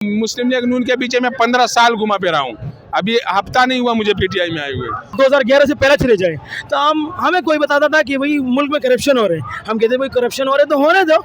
मुस्लिम league नून के पीछे मैं 15 साल घुमा फिरा हूँ। अभी हफ्ता नहीं हुआ मुझे पीटीआई में आए हुए। 2011 से पहले चले जाए तो हमें कोई बताता था कि भाई मुल्क में करप्शन हो रहे हैं, हम कहते भाई करप्शन हो रहे तो होने दो,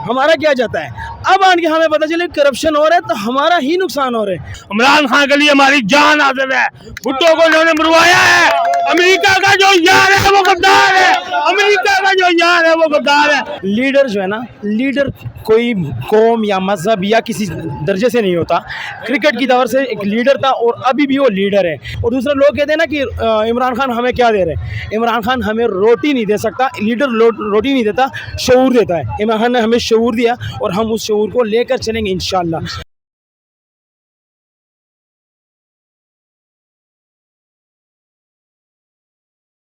हमारा क्या जाता है। अब आन के हमें पता चले करप्शन हो रहा है तो हमारा ही नुकसान हो रहा है। इमरान खान के लिए हमारी जान हाजिर है। भुट्टो को उन्होंने मरवाया है। अमेरिका का जो यार है वो गद्दार है। अमेरिका का जो यार है वो गद्दार है। लीडर जो है ना, लीडर कोई कौम या मजहब या किसी दर्जे से नहीं होता। क्रिकेट की दौर से एक लीडर था और अभी भी वो लीडर है। और दूसरा लोग कहते हैं ना कि इमरान खान हमें क्या दे रहे हैं। इमरान खान हमें रोटी नहीं दे सकता, लीडर रोटी नहीं देता, शऊर देता है। इमरान खान ने हमें शऊर दिया और हम उस शऊर को लेकर चलेंगे इंशाल्लाह।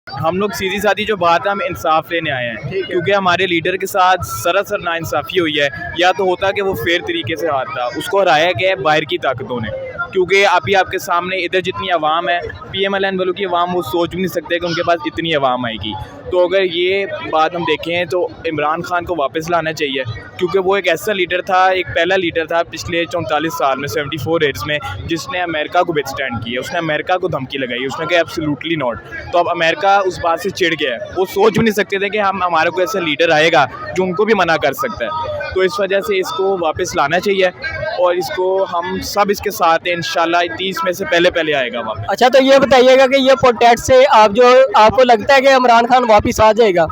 हम लोग सीधी साधी जो बात है, हम इंसाफ लेने आए हैं क्योंकि हमारे लीडर के साथ सरासर नाइंसाफ़ी हुई है। या तो होता कि वो फेयर तरीके से हारता, उसको हराया गया है बाहर की ताकतों ने। क्योंकि अभी आपके सामने इधर जितनी आवाम है, PMLN वालों की आवाम, वो सोच भी नहीं सकते कि उनके पास इतनी आवाम आएगी। तो अगर ये बात हम देखें तो इमरान खान को वापस लाना चाहिए क्योंकि वो एक ऐसा लीडर था, एक पहला लीडर था पिछले 44 साल में, 74 ईयर्स में, जिसने अमेरिका को विथस्टैंड किया। उसने अमेरिका को धमकी लगाई, उसने कहा एब्सोल्युटली नॉट। तो अब अमेरिका उस बात से चिढ़ गया है। वो सोच भी नहीं सकते थे कि हमारे को ऐसा लीडर आएगा जो उनको भी मना कर सकता है। तो इस वजह से इसको वापस लाना चाहिए और इसको हम सब इसके साथ हैं। इंशाल्लाह 30 में से पहले आएगा वापस। अच्छा, तो ये बताइएगा कि ये प्रोटेस्ट से आपको लगता है कि इमरान खान वापस आ जाएगा?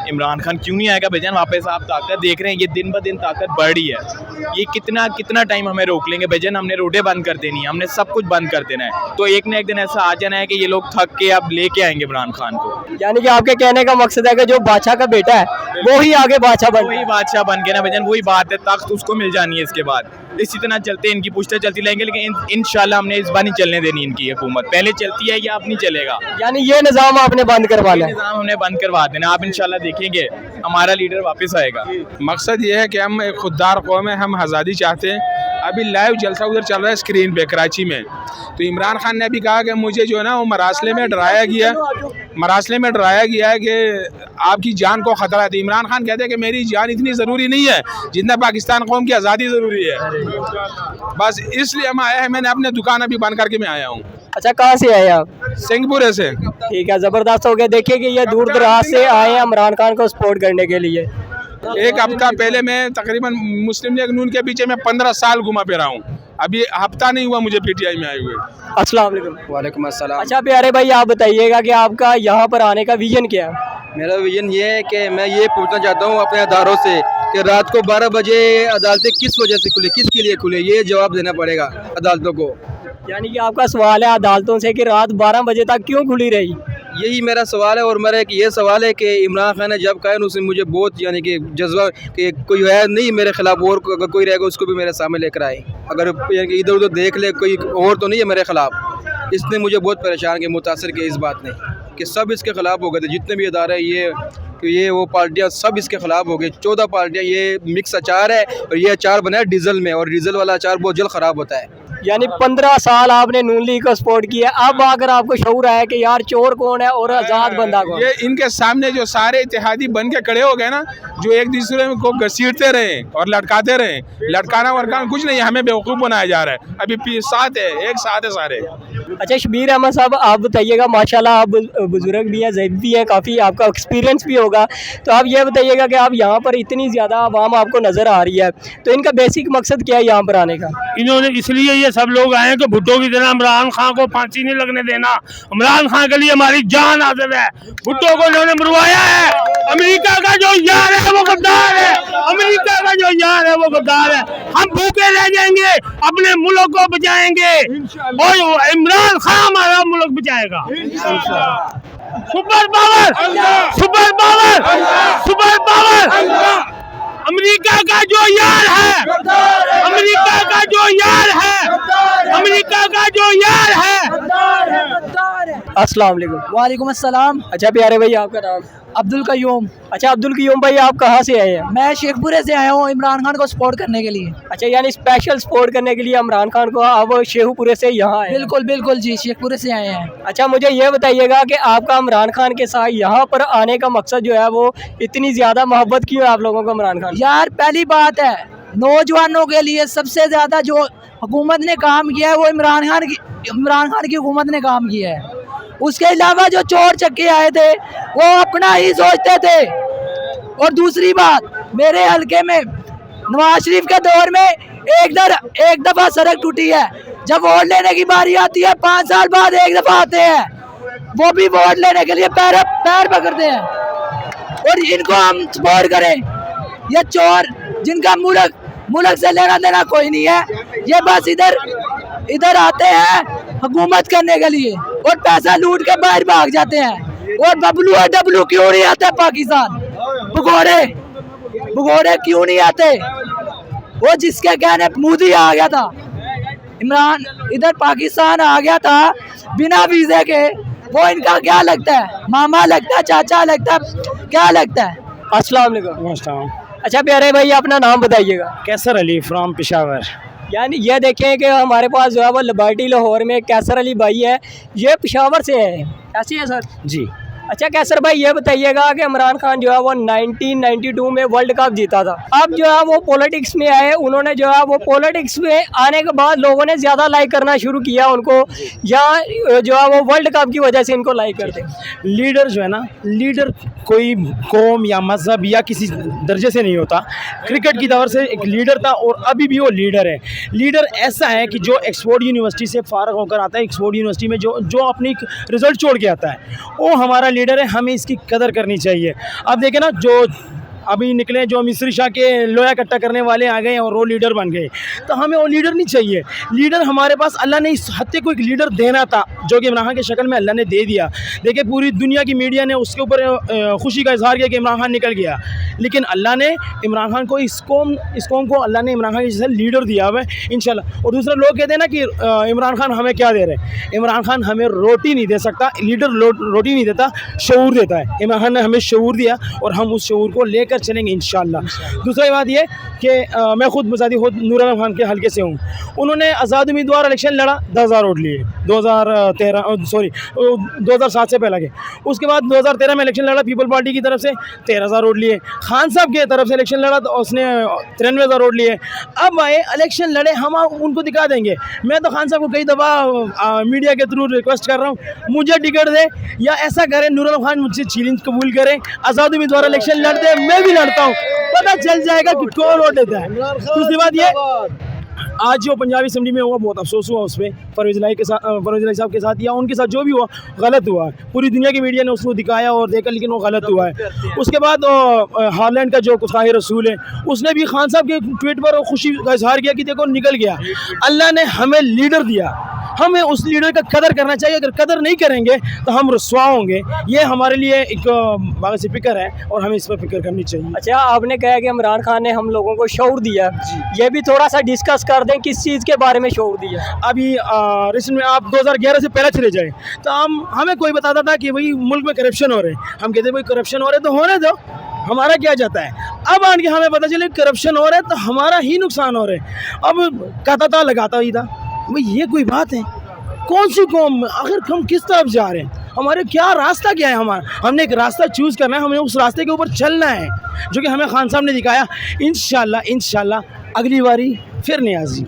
इमरान खान क्यों नहीं आएगा भाईजान वापस? आप ताकत देख रहे हैं, ये दिन ब दिन ताकत बढ़ रही है। ये कितना टाइम हमें रोक लेंगे भाईजान? हमने रोडें बंद कर देनी है, हमने सब कुछ बंद कर देना है। तो एक ना एक दिन ऐसा आ जाना है कि ये लोग थक के अब लेके आएंगे इमरान खान को। यानी कि आपके कहने का मकसद है कि जो बादशाह का बेटा है वो ही आगे बादशाह बन गया ना भाईजान, वही बात है। तख्त उसको मिल जानी है इसके बाद। इसी तरह चलते इनकी पुश्तें चलती रहेंगी, लेकिन इंशाल्लाह हमने इस बार नहीं चलने देनी इनकी हुकूमत। पहले चलती है या अब नहीं चलेगा। यानी ये निज़ाम आपने बंद करवा लिया? निज़ाम हमने बंद करवा देना। आप इंशाल्लाह देखेंगे हमारा लीडर वापस आएगा। मकसद ये है कि हम एक खुददार कौम है, हम आज़ादी चाहते हैं। अभी लाइव जलसा उधर चल रहा है स्क्रीन पे कराची में। तो इमरान खान ने अभी कहा कि मुझे जो है ना वो मरासले में डराया गया है कि आपकी जान को ख़तरा है। तो इमरान खान कहते हैं कि मेरी जान इतनी ज़रूरी नहीं है जितना पाकिस्तान कौम की आज़ादी ज़रूरी है। बस इसलिए हम आए हैं। मैंने अपने दुकान अभी बंद करके मैं आया हूँ। अच्छा, कहाँ से आए आप? सिंहपुरे से। ठीक है, ज़बरदस्त हो गया। देखिए कि ये दूर दराज से आए हैं इमरान खान को सपोर्ट करने के लिए। एक हफ्ता पहले मैं तकरीबन मुस्लिम लीग नून के पीछे मैं 15 साल घुमा फिरा हूँ। अभी हफ्ता नहीं हुआ मुझे पीटीआई में आए हुए। अस्सलाम वालेकुम। वालेकुम अस्सलाम। अच्छा प्यारे भाई, आप बताइएगा कि आपका यहाँ पर आने का विजन क्या है? मेरा विजन ये है कि मैं ये पूछना चाहता हूँ अपने अदारों से कि रात को 12 बजे अदालतें किस वजह से खुले, किसके लिए खुले, ये जवाब देना पड़ेगा अदालतों को। यानी कि आपका सवाल है अदालतों से कि रात 12 बजे तक क्यों खुली रही? यही मेरा सवाल है। और मेरा एक ये सवाल है कि इमरान खान ने जब कहा उसने मुझे बहुत यानी कि जज्बा कि कोई है नहीं मेरे खिलाफ, और अगर कोई रहेगा उसको भी मेरे सामने लेकर आए। अगर इधर उधर देख ले कोई और तो नहीं है मेरे खिलाफ। इसने मुझे बहुत परेशान किया, मुतासर किया इस बात ने कि सब इसके खिलाफ हो गए थे। जितने भी अदारे ये वो पार्टियां सब इसके खिलाफ हो गई। 14 पार्टियां। ये मिक्स अचार है और ये अचार बना है डीजल में, और डीजल वाला अचार बहुत जल्द ख़राब होता है। यानी 15 साल आपने नून लीग को सपोर्ट किया, अब अगर आपको शऊर है कि यार चोर कौन है और आज़ाद बंदा कौन? ये इनके सामने जो सारे इत्तेहादी बन के खड़े हो गए ना, जो एक दूसरे को घसीटते रहे और लटकाते रहे, लटकाना वरकाना कुछ नहीं, हमें बेवकूफ़ बनाया जा रहा है। अभी एक साथ है सारे। अच्छा शबीर अहमद साहब, आप बताइएगा, माशाल्लाह आप बुजुर्ग भी हैं, ज़ैद भी हैं, काफ़ी आपका एक्सपीरियंस भी होगा, तो आप ये बताइएगा कि आप यहाँ पर इतनी ज़्यादा आवाम आपको नज़र आ रही है, तो इनका बेसिक मकसद क्या है यहाँ पर आने का? इन्होंने इसलिए ये सब लोग आए कि भुट्टो की तरह इमरान खान को फांसी नहीं लगने देना। इमरान खान के लिए हमारी जान हाजिर है। भुट्टो को उन्होंने मरवाया है। अमेरिका का जो यार है वो गद्दार है। अमेरिका का जो यार है वो गद्दार है। हम भूखे रह जाएंगे, अपने मुल्क को बचाएंगे और इमरान खान हमारा मुल्क बचाएगा। Super power, super power, super power. America का जो यार है, अमेरिका का जो यार है, अमेरिका का जो यार है। अस्सलाम वालेकुम। वालेकुम अस्सलाम। अच्छा प्यारे भाई, आपका नाम? अब्दुल कयूम। अच्छा अब्दुल कयूम भाई, आप कहाँ से आए हैं? मैं शेखपुरे से आया हूँ इमरान खान को सपोर्ट करने के लिए। अच्छा, यानी स्पेशल सपोर्ट करने के लिए इमरान खान को आप शेखपुरे से यहाँ आए? बिल्कुल बिल्कुल जी, शेखपुरे से आए हैं। अच्छा, मुझे ये बताइएगा कि आपका इमरान खान के साथ यहाँ पर आने का मकसद जो है वो इतनी ज़्यादा मोहब्बत क्यों है आप लोगों को इमरान खान? यार पहली बात है, नौजवानों के लिए सबसे ज़्यादा जो हुकूमत ने काम किया है वो इमरान खान की हुकूमत ने काम किया है। उसके अलावा जो चोर चक्के आए थे वो अपना ही सोचते थे। और दूसरी बात, मेरे हलके में नवाज शरीफ के दौर में एक दफ़ा सड़क टूटी है। जब वोट लेने की बारी आती है 5 साल बाद एक दफ़ा आते हैं, वो भी वोट लेने के लिए पैर पकड़ते हैं। और इनको हम सपोर्ट करें। ये चोर जिनका मुल्क से लेना देना कोई नहीं है, ये बस इधर आते हैं हुकूमत करने के लिए और पैसा लूट के बाहर भाग जाते हैं। और बबलू और डब्लू क्यों नहीं आते पाकिस्तान? भगोड़े क्यों नहीं आते? वो जिसके कहने मोदी आ गया था, इमरान इधर पाकिस्तान आ गया था बिना वीज़े के, वो इनका क्या लगता है? मामा लगता है, चाचा लगता है, क्या लगता है? अस्सलाम वालेकुम। अच्छा प्यारे भाई, अपना नाम बताइएगा। कैसर अली फ्रॉम पेशावर। यानी ये देखें कि हमारे पास जो है वो लिबर्टी लाहौर में कैसर अली भाई है, ये पेशावर से है। ऐसे है सर जी। अच्छा कैसर भाई, ये बताइएगा कि इमरान खान जो है वो 1992 में वर्ल्ड कप जीता था। अब जो है वो पॉलिटिक्स में आए, उन्होंने जो है वो पॉलिटिक्स में आने के बाद लोगों ने ज़्यादा लाइक करना शुरू किया उनको, या जो है वो वर्ल्ड कप की वजह से इनको लाइक करते? लीडर जो है ना, लीडर कोई कौम या मज़हब या किसी दर्जे से नहीं होता। क्रिकेट की दौर से एक लीडर था और अभी भी वो लीडर है। लीडर ऐसा है कि जो ऑक्सफोर्ड यूनिवर्सिटी से फारग होकर आता है, ऑक्सफोर्ड यूनिवर्सिटी में जो अपनी रिज़ल्ट छोड़ के आता है, वो हमारा लीडर है। हमें इसकी कदर करनी चाहिए। अब देखें ना, जो अभी निकले जो मिस्री शाह के लोया इकट्ठा करने वाले आ गए और वो लीडर बन गए, तो हमें वो लीडर नहीं चाहिए। लीडर हमारे पास अल्लाह ने इस हत्ते को एक लीडर देना था, जो कि इमरान खान की शक्ल में अल्लाह ने दे दिया। देखिए पूरी दुनिया की मीडिया ने उसके ऊपर खुशी का इजहार किया कि इमरान खान निकल गया, लेकिन अल्लाह ने इमरान खान को इस कौम को अल्लाह ने इमरान खान के जैसा लीडर दिया हुआ है इंशाल्लाह। और दूसरे लोग कहते हैं ना कि इमरान खान हमें क्या दे रहे हैं। इमरान खान हमें रोटी नहीं दे सकता, लीडर रोटी नहीं देता, शऊर देता है। इमरान खान ने हमें शऊर दिया और हम उस शऊर को लेकर चलेंगे इंशाल्लाह। दूसरी बात ये कि मैं खुद नूर आलम खान के हल्के से हूँ। उन्होंने आज़ाद उम्मीदवार इलेक्शन लड़ा, 10,000 वोट लिए 2007 से पहले के। उसके बाद 2013 में इलेक्शन लड़ा पीपल पार्टी की तरफ से, 13,000 वोट लिए। खान साहब की तरफ से इलेक्शन लड़ा तो उसने 93,000 वोट लिए। अब आए इलेक्शन लड़े, हम उनको दिखा देंगे। मैं तो खान साहब को कई दफ़ा मीडिया के थ्रू रिक्वेस्ट कर रहा हूँ, मुझे टिकट दे, या ऐसा करें नूर आलम खान मुझसे चैलेंज कबूल करें, आज़ाद उम्मीदवार इलेक्शन लड़ दे, मैं भी लड़ता हूँ, पता चल जाएगा कि कौन वोट देता है। दूसरी बात ये, आज जो पंजाबी असेंबली में हुआ बहुत अफसोस हुआ उस पर, परवेज़ इलाही साहब के साथ या उनके साथ जो भी हुआ गलत हुआ। पूरी दुनिया की मीडिया ने उसको दिखाया और देखा, लेकिन वो गलत हुआ है। उसके बाद हालैंड का जो कुसाही रसूल है, उसने भी खान साहब के ट्वीट पर खुशी का इजहार किया कि देखो निकल गया। अल्लाह ने हमें लीडर दिया, हमें उस लीडर का कदर करना चाहिए। अगर कदर नहीं करेंगे तो हम रुस्वा होंगे। ये हमारे लिए एक बात से फिक्र है और हमें इस पर फिक्र करनी चाहिए। अच्छा, आपने कहा कि इमरान खान ने हम लोगों को शऊर दिया, ये भी थोड़ा सा डिस्कस कर दें, किस चीज़ के बारे में शऊर दिया? अभी रिसेंट में आप 2011 से पहले चले जाए तो हमें कोई बताता था कि भाई मुल्क में करप्शन हो रहे हैं, हम कहते भाई करप्शन हो रहे तो होने दो, हमारा क्या जाता है। अब आन के हमें पता चले करप्शन हो रहा है तो हमारा ही नुकसान हो रहा है। अब कहता था लगाता ही था, भाई ये कोई बात है? कौन सी कौम, आखिर हम किस तरफ जा रहे हैं? हमारे क्या रास्ता क्या है? हमने एक रास्ता चूज़ करना है, हमें उस रास्ते के ऊपर चलना है, जो कि हमें खान साहब ने दिखाया। इंशाल्लाह अगली बारी फिर नियाज़ी।